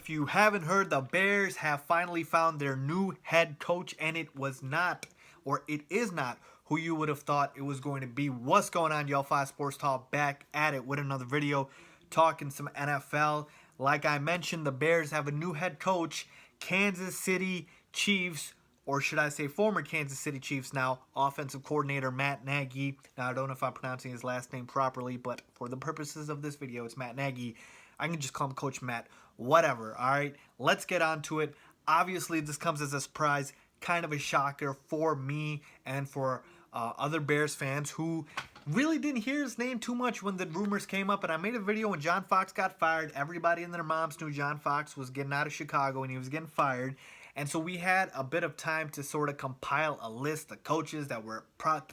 if you haven't heard, the Bears have finally found their new head coach, and it was not, or it is not, who you would have thought it was going to be. What's going on, y'all? 5 Sports Talk back at it with another video talking some NFL. Like I mentioned, the Bears have a new head coach, Kansas City Chiefs, or should I say former Kansas City Chiefs now, offensive coordinator Matt Nagy. Now, I don't know if I'm pronouncing his last name properly, but for the purposes of this video, it's Matt Nagy. I can just call him Coach Matt. Whatever, all right? Let's get on to it. Obviously, this comes as a surprise, kind of a shocker for me and for other Bears fans who really didn't hear his name too much when the rumors came up. And I made a video when John Fox got fired. Everybody and their moms knew John Fox was getting out of Chicago and he was getting fired. And so we had a bit of time to sort of compile a list of coaches that were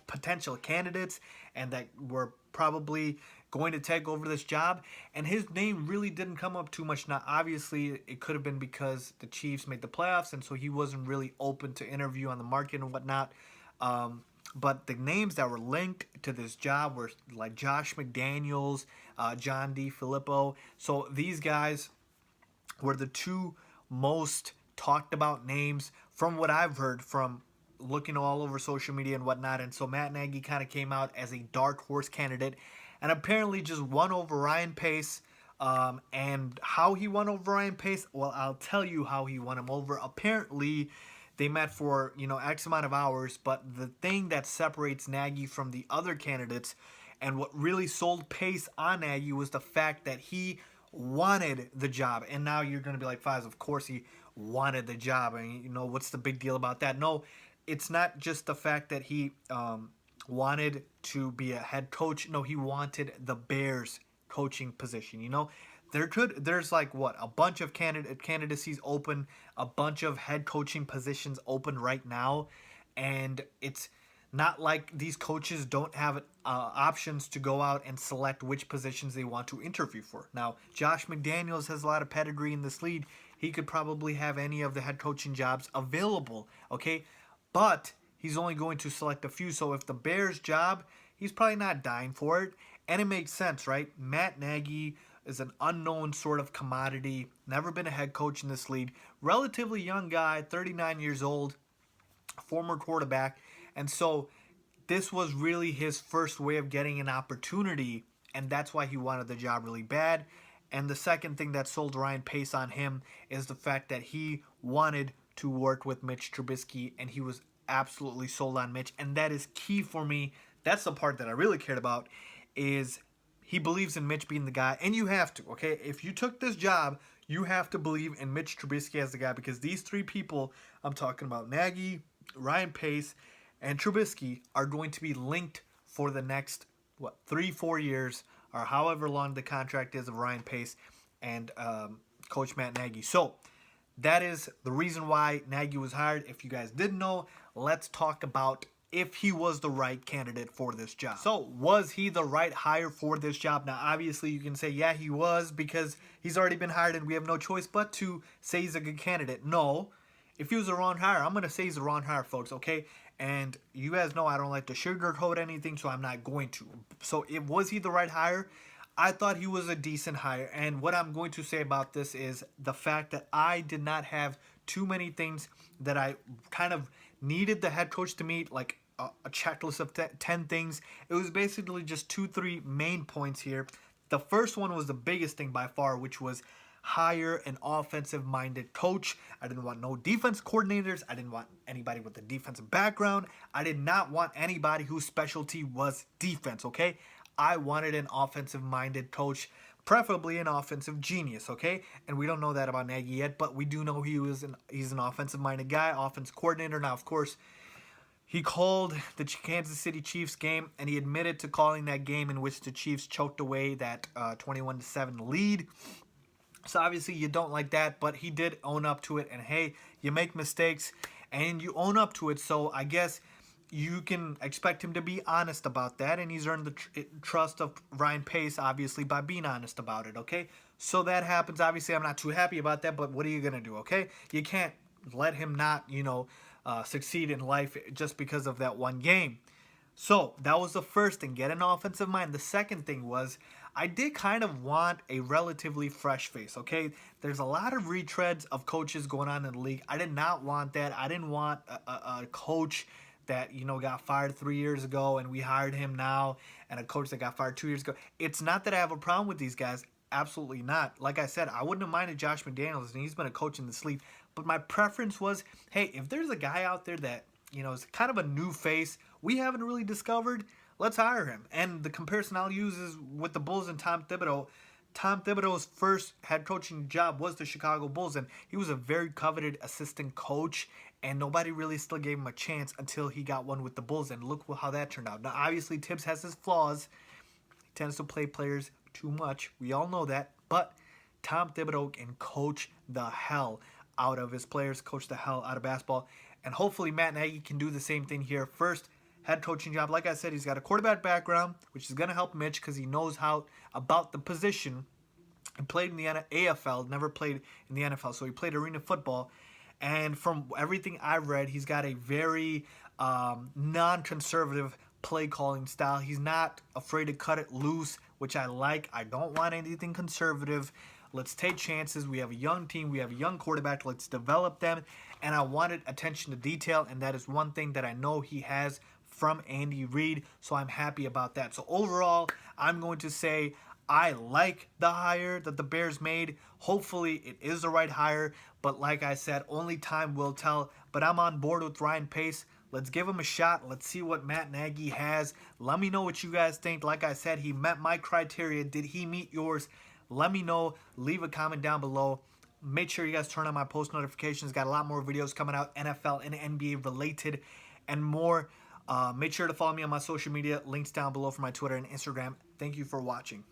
potential candidates and that were probably going to take over this job. And his name really didn't come up too much. Now, obviously, it could have been because the Chiefs made the playoffs, and so he wasn't really open to interview on the market and whatnot. But the names that were linked to this job were like Josh McDaniels, John DeFilippo. So these guys were the two most talked about names from what I've heard from looking all over social media and whatnot. And so Matt Nagy kind of came out as a dark horse candidate and apparently just won over Ryan Pace. And how he won over Ryan Pace, well, I'll tell you how he won him over. Apparently, they met for, X amount of hours, but the thing that separates Nagy from the other candidates and what really sold Pace on Nagy was the fact that he wanted the job. And now you're going to be like, Fives, of course he wanted the job. I mean, what's the big deal about that? No, it's not just the fact that he wanted to be a head coach. No, he wanted the Bears coaching position. There's like a bunch of candidacies open, a bunch of head coaching positions open right now, and it's not like these coaches don't have options to go out and select which positions they want to interview for. Now, Josh McDaniels has a lot of pedigree in this league. He could probably have any of the head coaching jobs available, okay? But he's only going to select a few, so if the Bears job, he's probably not dying for it, and it makes sense, right? Matt Nagy is an unknown sort of commodity, never been a head coach in this league, relatively young guy, 39 years old, former quarterback, and so this was really his first way of getting an opportunity, and that's why he wanted the job really bad. And the second thing that sold Ryan Pace on him is the fact that he wanted to work with Mitch Trubisky, and he was absolutely sold on Mitch, and that is key for me. That's the part that I really cared about, is he believes in Mitch being the guy, and you have to, okay? If you took this job, you have to believe in Mitch Trubisky as the guy, because these three people I'm talking about, Nagy, Ryan Pace, and Trubisky, are going to be linked for the next, 3-4 years, or however long the contract is of Ryan Pace and Coach Matt Nagy. So that is the reason why Nagy was hired. If you guys didn't know, let's talk about if he was the right candidate for this job. So, was he the right hire for this job? Now, obviously, you can say, yeah, he was, because he's already been hired and we have no choice but to say he's a good candidate. No, if he was the wrong hire, I'm going to say he's the wrong hire, folks, okay? And you guys know I don't like to sugarcoat anything, so I'm not going to. So, was he the right hire? I thought he was a decent hire. And what I'm going to say about this is the fact that I did not have too many things that I kind of needed the head coach to meet, like a checklist of 10 things. It was basically just 2-3 main points here. The first one was the biggest thing by far, which was hire an offensive-minded coach. I didn't want no defense coordinators. I didn't want anybody with a defensive background. I did not want anybody whose specialty was defense, okay? I wanted an offensive-minded coach, preferably an offensive genius, okay? And we don't know that about Nagy yet, but we do know he's an offensive-minded guy, offense coordinator. Now, of course, he called the Kansas City Chiefs game, and he admitted to calling that game in which the Chiefs choked away that 21-7 lead. So obviously you don't like that, but he did own up to it. And hey, you make mistakes, and you own up to it. So I guess you can expect him to be honest about that, and he's earned the trust of Ryan Pace, obviously, by being honest about it, okay? So that happens. Obviously, I'm not too happy about that, but what are you going to do, okay? You can't let him not, succeed in life just because of that one game. So that was the first thing, get an offensive mind. The second thing was I did kind of want a relatively fresh face, okay? There's a lot of retreads of coaches going on in the league. I did not want that. I didn't want a coach that, got fired 3 years ago and we hired him now, and a coach that got fired 2 years ago. It's not that I have a problem with these guys. Absolutely not. Like I said, I wouldn't have minded Josh McDaniels, and he's been a coach in this league. But my preference was, hey, if there's a guy out there that, is kind of a new face we haven't really discovered, let's hire him. And the comparison I'll use is with the Bulls and Tom Thibodeau. Tom Thibodeau's first head coaching job was the Chicago Bulls, and he was a very coveted assistant coach, and nobody really still gave him a chance until he got one with the Bulls, and look how that turned out. Now, obviously, Tibbs has his flaws. He tends to play players too much. We all know that, but Tom Thibodeau can coach the hell out of his players, coach the hell out of basketball, and hopefully Matt Nagy can do the same thing here. First head coaching job, like I said, he's got a quarterback background, which is going to help Mitch because he knows how about the position. He played in the AFL, never played in the NFL, so he played arena football. And from everything I've read, he's got a very non-conservative play calling style. He's not afraid to cut it loose, which I like. I don't want anything conservative. Let's take chances. We have a young team. We have a young quarterback. Let's develop them. And I wanted attention to detail, and that is one thing that I know he has from Andy Reid, so I'm happy about that. So overall, I'm going to say I like the hire that the Bears made. Hopefully, it is the right hire, but like I said, only time will tell. But I'm on board with Ryan Pace. Let's give him a shot. Let's see what Matt Nagy has. Let me know what you guys think. Like I said, he met my criteria. Did he meet yours? Let me know. Leave a comment down below. Make sure you guys turn on my post notifications. Got a lot more videos coming out, NFL and NBA related and more. Make sure to follow me on my social media. Links down below for my Twitter and Instagram. Thank you for watching.